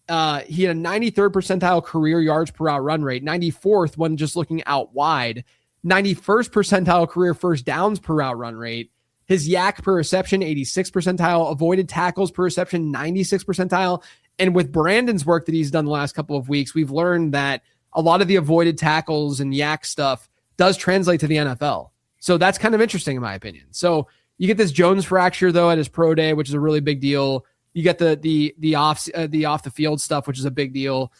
S2: He had a 93rd percentile career yards per route run rate, 94th when just looking out wide, 91st percentile career first downs per route run rate. His yak per reception, 86th percentile, avoided tackles per reception, 96th percentile. And with Brandon's work that he's done the last couple of weeks, we've learned that a lot of the avoided tackles and yak stuff does translate to the NFL. So that's kind of interesting in my opinion. So you get this Jones fracture though at his pro day, which is a really big deal. You get the off the field stuff, which is a big deal.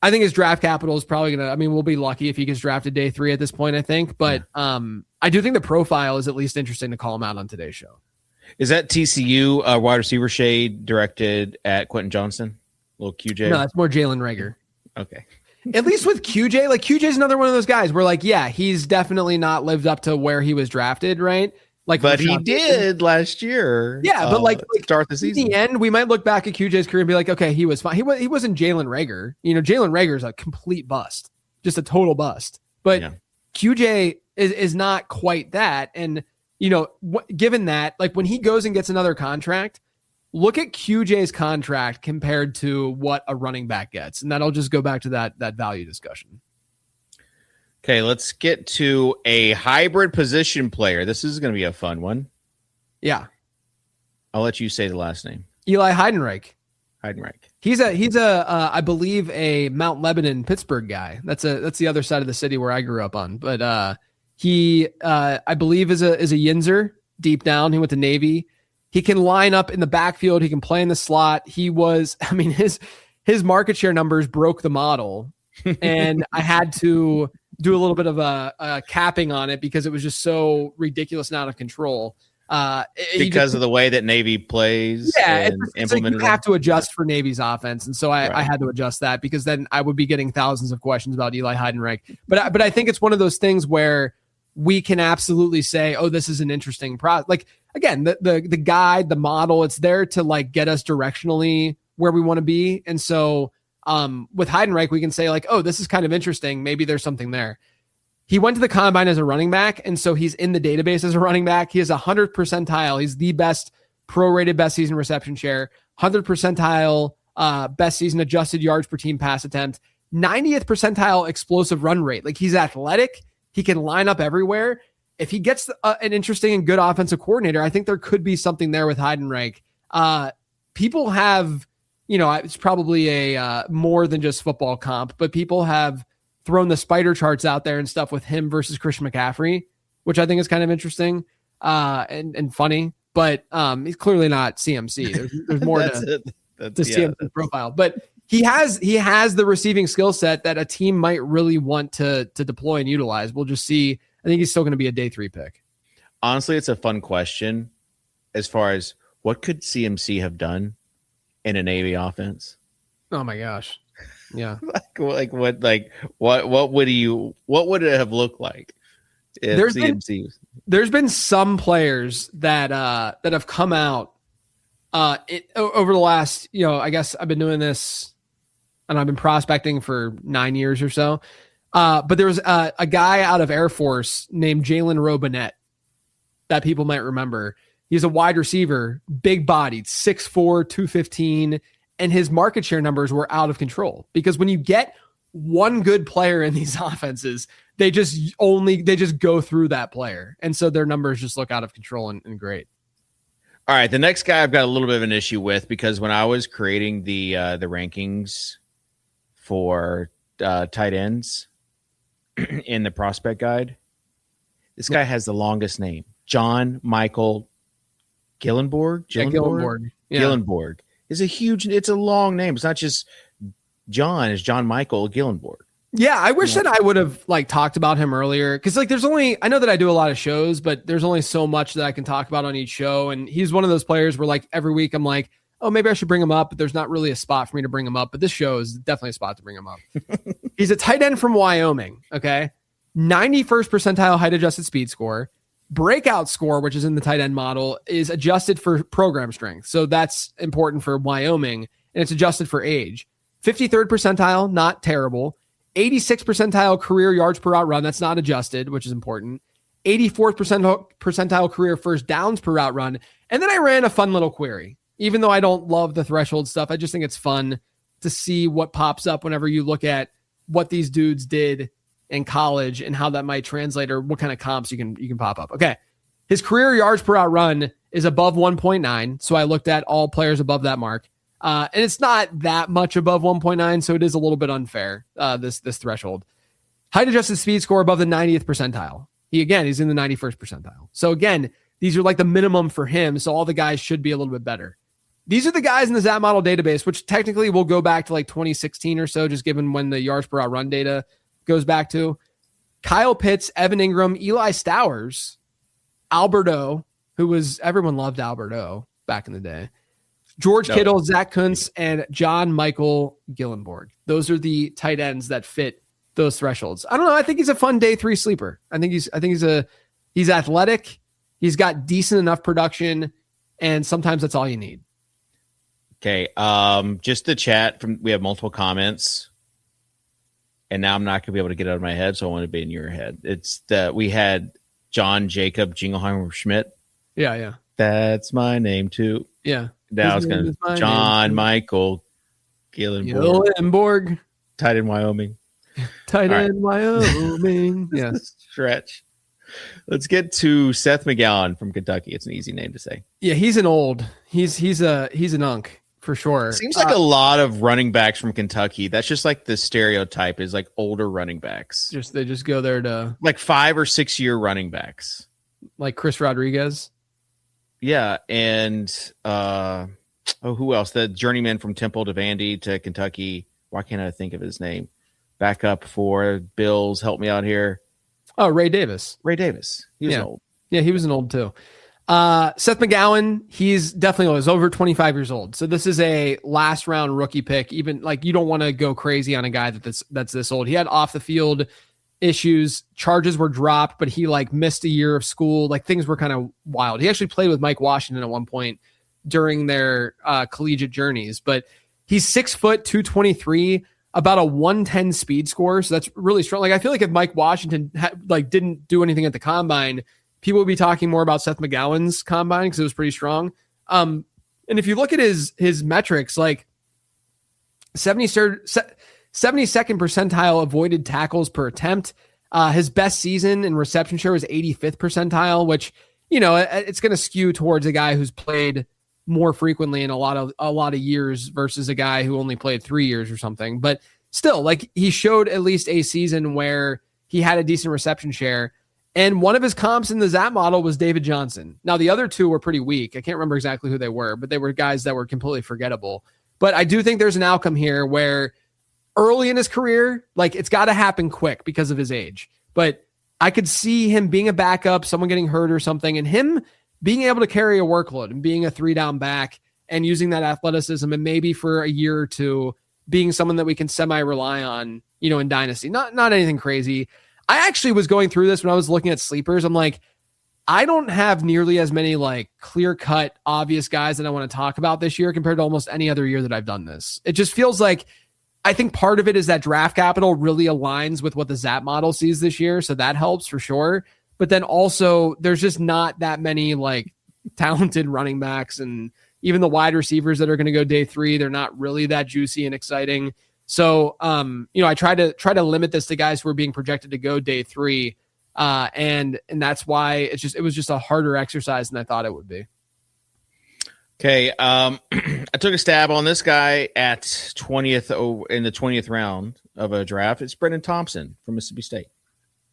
S2: I think his draft capital is probably we'll be lucky if he gets drafted day 3 at this point, I think. But I do think the profile is at least interesting to call him out on today's show.
S3: Is that TCU wide receiver shade directed at Quentin Johnson? Little QJ?
S2: No, that's more Jalen Reagor.
S3: Okay.
S2: At least with QJ, like QJ's another one of those guys where like, yeah, he's definitely not lived up to where he was drafted, right? Like,
S3: but he did last year.
S2: Yeah, but like
S3: start the season.
S2: In the end, we might look back at QJ's career and be like, okay, he was fine. He wasn't Jalen Reagor. Jalen Reagor is a complete bust, just a total bust. But QJ is not quite that. And given that, like when he goes and gets another contract, look at QJ's contract compared to what a running back gets. And that'll just go back to that value discussion.
S3: Okay, let's get to a hybrid position player. This is going to be a fun one.
S2: Yeah.
S3: I'll let you say the last name.
S2: Eli Heidenreich.
S3: Heidenreich.
S2: He's a I believe a Mount Lebanon, Pittsburgh guy. That's the other side of the city where I grew up on. But he I believe is a Yinzer deep down. He went to Navy. He can line up in the backfield. He can play in the slot. His market share numbers broke the model, and I had to do a little bit of a capping on it because it was just so ridiculous and out of control.
S3: Because of the way that Navy plays.
S2: Yeah,
S3: and implemented
S2: you have to adjust for Navy's offense. And so I had to adjust that because then I would be getting thousands of questions about Eli Heidenreich. But I think it's one of those things where we can absolutely say, oh, this is an interesting product. Like, again, the guide, the model, it's there to like get us directionally where we want to be. And so with Heidenreich, we can say like, oh, this is kind of interesting. Maybe there's something there. He went to the combine as a running back, and so he's in the database as a running back. He has 100th percentile. He's the best prorated best season reception share, 100th percentile best season adjusted yards per team pass attempt, 90th percentile explosive run rate. Like, he's athletic. He can line up everywhere. If he gets an interesting and good offensive coordinator, I think there could be something there with Heidenreich. People have, it's probably a more than just football comp, but people have thrown the spider charts out there and stuff with him versus Christian McCaffrey, which I think is kind of interesting and funny, but he's clearly not CMC. There's more to CMC profile, but he has the receiving skill set that a team might really want to deploy and utilize. We'll just see. I think he's still going to be a day 3 pick.
S3: Honestly, it's a fun question as far as what could CMC have done in a Navy offense?
S2: Oh my gosh. Yeah.
S3: what would it have looked like if there's been
S2: some players that have come out over the last, I guess I've been doing this and I've been prospecting for 9 years or so. But there was a guy out of Air Force named Jalen Robinette that people might remember. He's a wide receiver, big bodied, 6'4", 215. And his market share numbers were out of control because when you get one good player in these offenses, they just go through that player. And so their numbers just look out of control and great.
S3: All right. The next guy I've got a little bit of an issue with because when I was creating the rankings for tight ends in the prospect guide, this guy has the longest name, John Michael Gillenborg.
S2: Gillenborg. Yeah.
S3: Gillenborg. It's a long name. It's not just John, it's John Michael Gillenborg.
S2: Yeah, I wish that I would have talked about him earlier because I know that I do a lot of shows, but there's only so much that I can talk about on each show. And he's one of those players where every week I'm like, oh, maybe I should bring him up, but there's not really a spot for me to bring him up. But this show is definitely a spot to bring him up. He's a tight end from Wyoming. Okay. 91st percentile height adjusted speed score. Breakout score, which is in the tight end model, is adjusted for program strength. So that's important for Wyoming, and it's adjusted for age. 53rd percentile, not terrible. 86th percentile career yards per route run, that's not adjusted, which is important. 84th percentile career first downs per route run. And then I ran a fun little query. Even though I don't love the threshold stuff, I just think it's fun to see what pops up whenever you look at what these dudes did in college and how that might translate or what kind of comps you can pop up. Okay. His career yards per out run is above 1.9. So I looked at all players above that mark. And it's not that much above 1.9. So it is a little bit unfair. This threshold. Height adjusted speed score above the 90th percentile. He's in the 91st percentile. So again, these are the minimum for him. So all the guys should be a little bit better. These are the guys in the ZAP model database, which technically will go back to 2016 or so, just given when the yards per out run data goes back to. Kyle Pitts, Evan Ingram, Eli Stowers, Alberto, everyone loved Alberto back in the day. George Kittle, Zach Kuntz, and John Michael Gillenborg. Those are the tight ends that fit those thresholds. I don't know. I think he's a fun day 3 sleeper. I think he's athletic. He's got decent enough production, and sometimes that's all you need.
S3: Okay. Just the chat we have multiple comments. And now I'm not going to be able to get out of my head, so I want to be in your head. It's that we had John Jacob Jingleheimer Schmidt.
S2: Yeah.
S3: That's my name too.
S2: Yeah.
S3: Now it's going to John Michael
S2: Gillenborg.
S3: Tight end Wyoming.
S2: Tight end Wyoming. Yes.
S3: Stretch. Let's get to Seth McGowan from Kentucky. It's an easy name to say.
S2: Yeah, he's an old. He's an unk for sure.
S3: Seems like a lot of running backs from Kentucky. That's just like the stereotype is like older running backs.
S2: They just go there to
S3: like 5 or 6 year running backs.
S2: Like Chris Rodriguez.
S3: Yeah, and who else? The journeyman from Temple to Vandy to Kentucky. Why can't I think of his name? Back up for Bills. Help me out here.
S2: Oh, Ray Davis.
S3: He was old.
S2: Yeah, he was an old too. Seth McGowan, he's definitely old. He's over 25 years old. So this is a last round rookie pick. Even like you don't want to go crazy on a guy that's this old. He had off the field issues. Charges were dropped, but he like missed a year of school. Like things were kind of wild. He actually played with Mike Washington at one point during their collegiate journeys, but he's 6 foot 223. About a 110 speed score. So that's really strong. Like, I feel like if Mike Washington didn't do anything at the combine, people would be talking more about Seth McGowan's combine because it was pretty strong. And if you look at his metrics, like 72nd percentile avoided tackles per attempt. His best season in reception share was 85th percentile, which, it's going to skew towards a guy who's played more frequently in a lot of years versus a guy who only played 3 years or something. But still, like he showed at least a season where he had a decent reception share. And one of his comps in the Zap model was David Johnson. Now the other two were pretty weak. I can't remember exactly who they were, but they were guys that were completely forgettable. But I do think there's an outcome here where early in his career, like it's got to happen quick because of his age. But I could see him being a backup, someone getting hurt or something, and him being able to carry a workload and being a 3-down back and using that athleticism and maybe for a year or two being someone that we can semi-rely on, in Dynasty. Not anything crazy. I actually was going through this when I was looking at sleepers. I'm like, I don't have nearly as many like clear-cut, obvious guys that I want to talk about this year compared to almost any other year that I've done this. It just feels like I think part of it is that draft capital really aligns with what the Zap model sees this year. So that helps for sure. But then also there's just not that many like talented running backs, and even the wide receivers that are going to go day 3, they're not really that juicy and exciting. So, I try to limit this to guys who are being projected to go day 3. And that's why it was just a harder exercise than I thought it would be.
S3: Okay. I took a stab on this guy at 20th in the 20th round of a draft. It's Brendan Thompson from Mississippi State.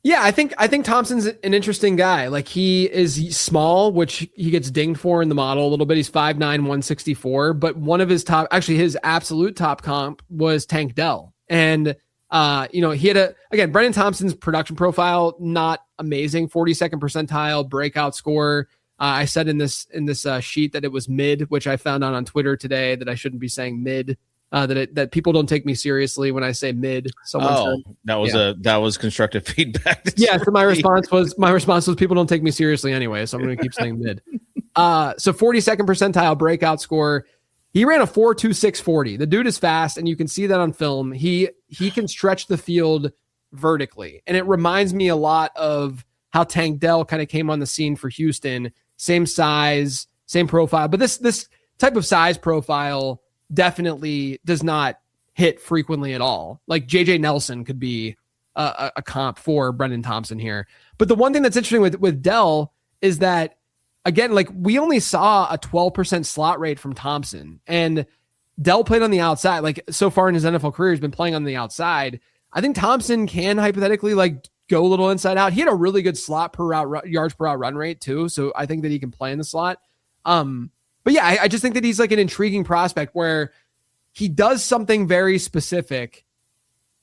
S2: Yeah, I think Thompson's an interesting guy. Like he is small, which he gets dinged for in the model a little bit. He's 5'9", 164, but one of his his absolute top comp was Tank Dell. And he had Brendan Thompson's production profile, not amazing, 42nd percentile breakout score. I said in this sheet that it was mid, which I found out on Twitter today that I shouldn't be saying mid. That people don't take me seriously when I say mid.
S3: That was constructive feedback.
S2: Yeah, so my response was people don't take me seriously anyway, so I'm going to keep saying mid. So 42nd percentile breakout score. He ran a 4.2640. The dude is fast, and you can see that on film. He can stretch the field vertically, and it reminds me a lot of how Tank Dell kind of came on the scene for Houston. Same size, same profile, but this type of size profile definitely does not hit frequently at all. Like JJ Nelson could be a comp for Brendan Thompson here. But the one thing that's interesting with Dell is that, again, like we only saw a 12% slot rate from Thompson, and Dell played on the outside. Like so far in his NFL career, he's been playing on the outside. I think Thompson can hypothetically like go a little inside out. He had a really good slot per route, yards per route run rate too. So I think that he can play in the slot. But yeah, I just think that he's like an intriguing prospect where he does something very specific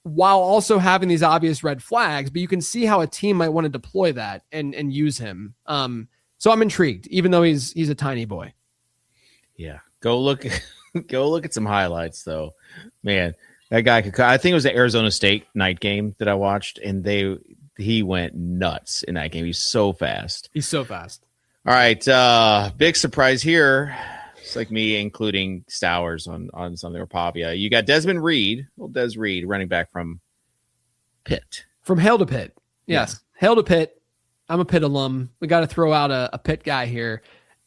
S2: while also having these obvious red flags, but you can see how a team might want to deploy that and use him. So I'm intrigued, even though he's a tiny boy.
S3: Yeah. Go look at some highlights though, man. That guy I think it was the Arizona State night game that I watched, and he went nuts in that game. He's so fast. All right, big surprise here. It's like me including Stowers on something or Pavia. You got Desmond Reed, Des Reed, running back from Pitt.
S2: From Hail to Pitt. Yes, yeah. Hail to Pitt. I'm a Pitt alum. We got to throw out a Pitt guy here.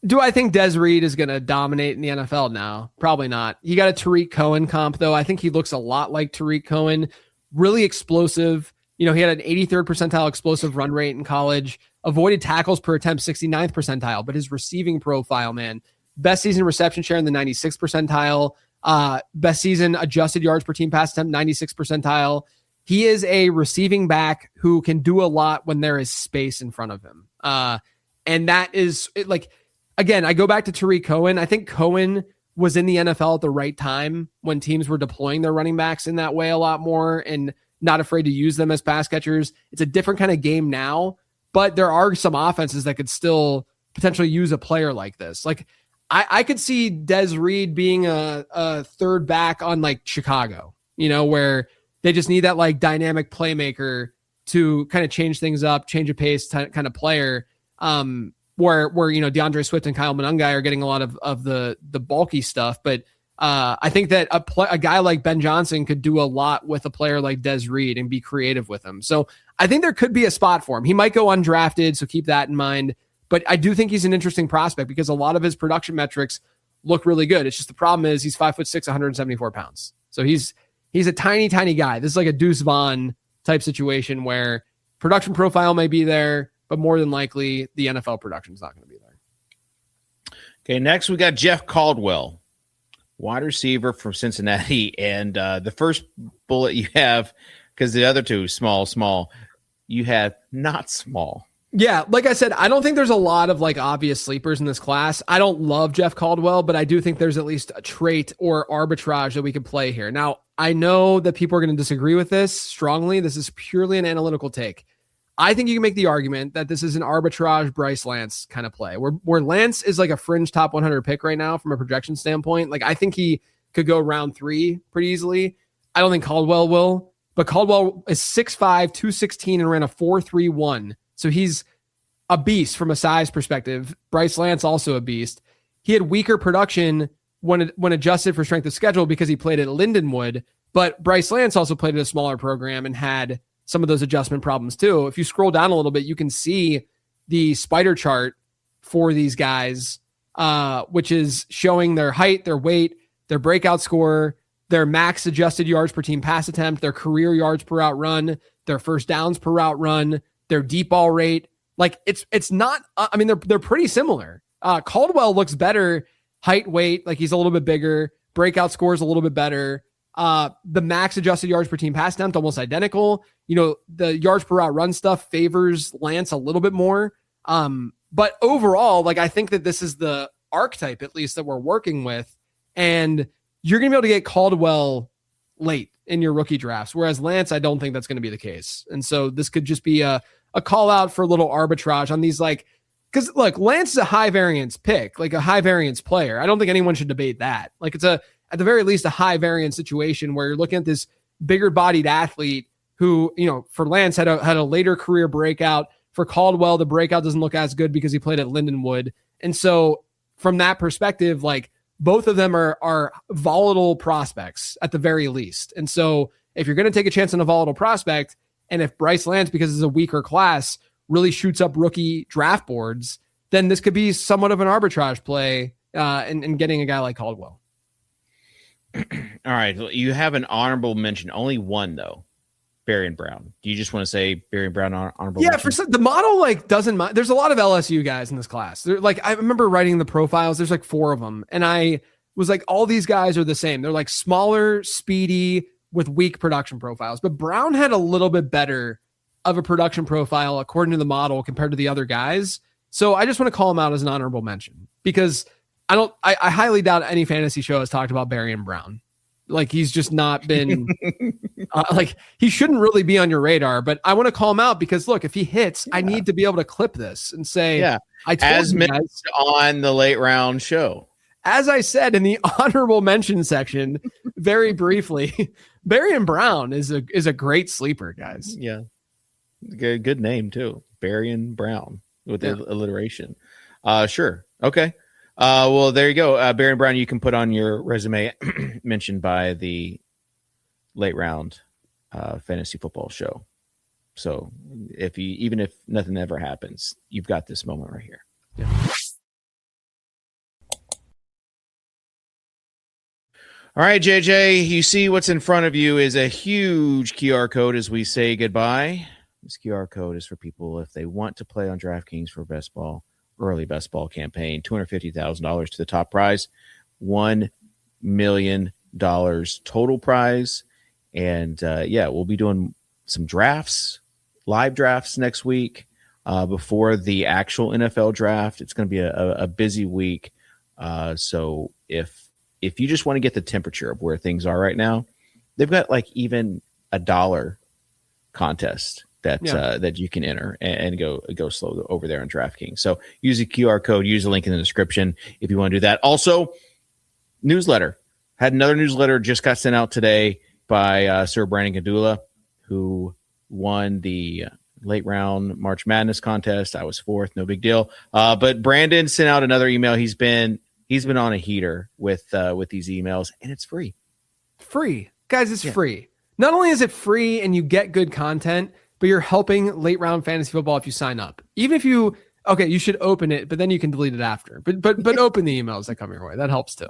S2: Do I think Des Reed is going to dominate in the NFL now? Probably not. He got a Tariq Cohen comp, though. I think he looks a lot like Tariq Cohen. Really explosive. He had an 83rd percentile explosive run rate in college. Avoided tackles per attempt, 69th percentile. But his receiving profile, man, best season reception share in the 96th percentile. Best season adjusted yards per team pass attempt, 96th percentile. He is a receiving back who can do a lot when there is space in front of him. And that is like, again, I go back to Tariq Cohen. I think Cohen was in the NFL at the right time when teams were deploying their running backs in that way a lot more and not afraid to use them as pass catchers. It's a different kind of game now, but there are some offenses that could still potentially use a player like this. Like I could see Des Reed being a third back on like Chicago, where they just need that like dynamic playmaker to kind of change things up, change a pace kind of player. Where DeAndre Swift and Kyle Monangai are getting a lot of the bulky stuff, but I think that a guy like Ben Johnson could do a lot with a player like Des Reed and be creative with him. So I think there could be a spot for him. He might go undrafted, so keep that in mind. But I do think he's an interesting prospect because a lot of his production metrics look really good. It's just the problem is he's 5'6", 174 pounds. So he's a tiny, tiny guy. This is like a Deuce Vaughn type situation where production profile may be there, but more than likely the NFL production is not going to be there.
S3: Okay, next we got Jeff Caldwell, wide receiver from Cincinnati. And the first bullet you have, because the other two, small, you have not small.
S2: Yeah, like I said, I don't think there's a lot of like obvious sleepers in this class. I don't love Jeff Caldwell, but I do think there's at least a trait or arbitrage that we could play here. Now, I know that people are going to disagree with this strongly. This is purely an analytical take. I think you can make the argument that this is an arbitrage Bryce Lance kind of play where Lance is like a fringe top 100 pick right now from a projection standpoint. Like I think he could go round 3 pretty easily. I don't think Caldwell will, but Caldwell is 6'5", 216 and ran a 4.31. So he's a beast from a size perspective. Bryce Lance also a beast. He had weaker production when adjusted for strength of schedule because he played at Lindenwood, but Bryce Lance also played at a smaller program and had some of those adjustment problems too. If you scroll down a little bit, you can see the spider chart for these guys, which is showing their height, their weight, their breakout score, their max adjusted yards per team pass attempt, their career yards per route run, their first downs per route run, their deep ball rate. Like it's not, I mean, they're pretty similar. Caldwell looks better height, weight, like he's a little bit bigger, breakout scores a little bit better. The max adjusted yards per team pass attempt, almost identical. The yards per route run stuff favors Lance a little bit more. But overall, like I think that this is the archetype, at least, that we're working with. And you're going to be able to get Caldwell late in your rookie drafts. Whereas Lance, I don't think that's going to be the case. And so this could just be a call out for a little arbitrage on these, like, because look, Lance is a high variance pick, like a high variance player. I don't think anyone should debate that. Like it's at the very least, a high variance situation where you're looking at this bigger bodied athlete who, for Lance had a later career breakout. For Caldwell, the breakout doesn't look as good because he played at Lindenwood. And so from that perspective, like both of them are volatile prospects at the very least. And so if you're going to take a chance on a volatile prospect, and if Bryce Lance, because it's a weaker class, really shoots up rookie draft boards, then this could be somewhat of an arbitrage play in getting a guy like Caldwell.
S3: All right. You have an honorable mention. Only one, though. Barry and Brown. Do you just want to say Barry and Brown honorable mention?
S2: For the model, like, doesn't mind. There's a lot of LSU guys in this class. They're like, I remember writing the profiles. There's like 4 of them. And I was like, all these guys are the same. They're like smaller, speedy, with weak production profiles. But Brown had a little bit better of a production profile according to the model compared to the other guys. So I just want to call him out as an honorable mention because I highly doubt any fantasy show has talked about Barry and Brown. Like he's just not been like he shouldn't really be on your radar, but I want to call him out because look, if he hits, I need to be able to clip this and say, I told
S3: as
S2: you
S3: mentioned
S2: guys,
S3: on the late round show.
S2: As I said in the honorable mention section, very briefly, Barry and Brown is a great sleeper, guys.
S3: Yeah. Good name too. Barry and Brown with the alliteration. Sure. Okay. Well, there you go. Barry and Brown, you can put on your resume mentioned by the late round fantasy football show. So even if nothing ever happens, you've got this moment right here.
S2: Yeah.
S3: All right, JJ, you see what's in front of you is a huge QR code as we say goodbye. This QR code is for people if they want to play on DraftKings for early best ball campaign, $250,000 to the top prize, $1 million total prize. And we'll be doing some live drafts next week before the actual NFL draft. It's going to be a busy week. So if you just want to get the temperature of where things are right now, they've got like even $1 contest that you can enter and go slow over there on DraftKings. So use the QR code, use the link in the description if you want to do that. Also, newsletter. Had another newsletter just got sent out today by Sir Brandon Gandula, who won the late round March Madness contest. I was fourth, no big deal. But Brandon sent out another email. He's been on a heater with these emails, and it's free.
S2: Free. Guys, it's free. Not only is it free and you get good content, but you're helping late round fantasy football if you sign up. Even if you should open it, but then you can delete it after. But open the emails that come your way. That helps too.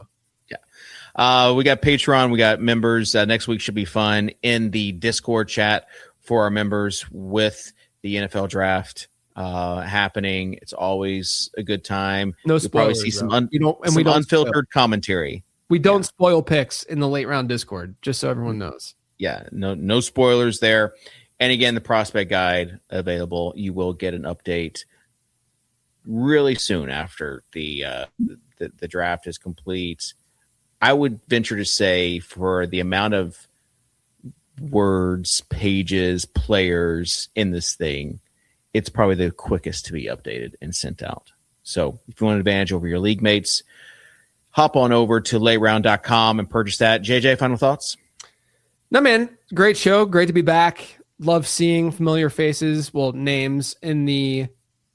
S3: Yeah. We got Patreon. We got members. Next week should be fun in the Discord chat for our members with the NFL draft happening. It's always a good time.
S2: No
S3: You'll
S2: spoilers.
S3: probably see some
S2: don't
S3: unfiltered commentary.
S2: We don't spoil picks in the late round Discord, just so everyone knows.
S3: Yeah, no spoilers there. And again, the prospect guide available. You will get an update really soon after the draft is complete. I would venture to say for the amount of words, pages, players in this thing, it's probably the quickest to be updated and sent out. So if you want an advantage over your league mates, hop on over to lateround.com and purchase that. JJ, final thoughts?
S2: No, man. Great show. Great to be back. Love seeing familiar faces, names in the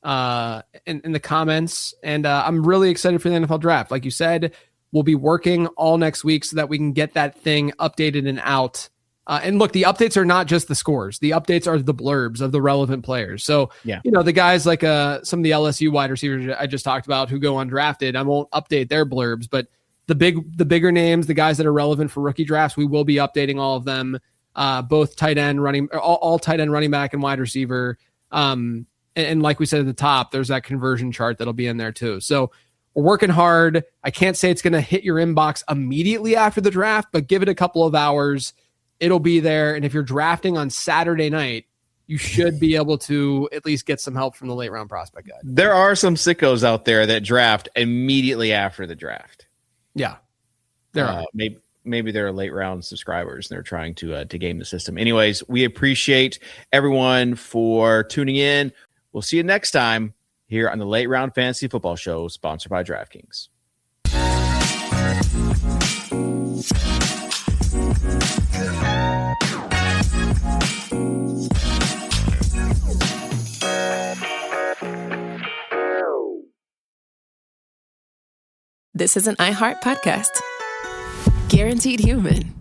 S2: in the comments. And I'm really excited for the NFL draft. Like you said, we'll be working all next week so that we can get that thing updated and out. And look, the updates are not just the scores. The updates are the blurbs of the relevant players. So, the guys like some of the LSU wide receivers I just talked about who go undrafted, I won't update their blurbs, but the bigger names, the guys that are relevant for rookie drafts, we will be updating all of them, both tight end, all tight end, running back, and wide receiver. And like we said at the top, there's that conversion chart that'll be in there too. So we're working hard. I can't say it's going to hit your inbox immediately after the draft, but give it a couple of hours. It'll be there. And if you're drafting on Saturday night, you should be able to at least get some help from the late round prospect guide.
S3: There are some sickos out there that draft immediately after the draft.
S2: Yeah, there are.
S3: Maybe they're late round subscribers and they're trying to game the system. Anyways, we appreciate everyone for tuning in. We'll see you next time here on the Late Round Fantasy Football Show, sponsored by DraftKings.
S1: This is an iHeart podcast. Guaranteed Human.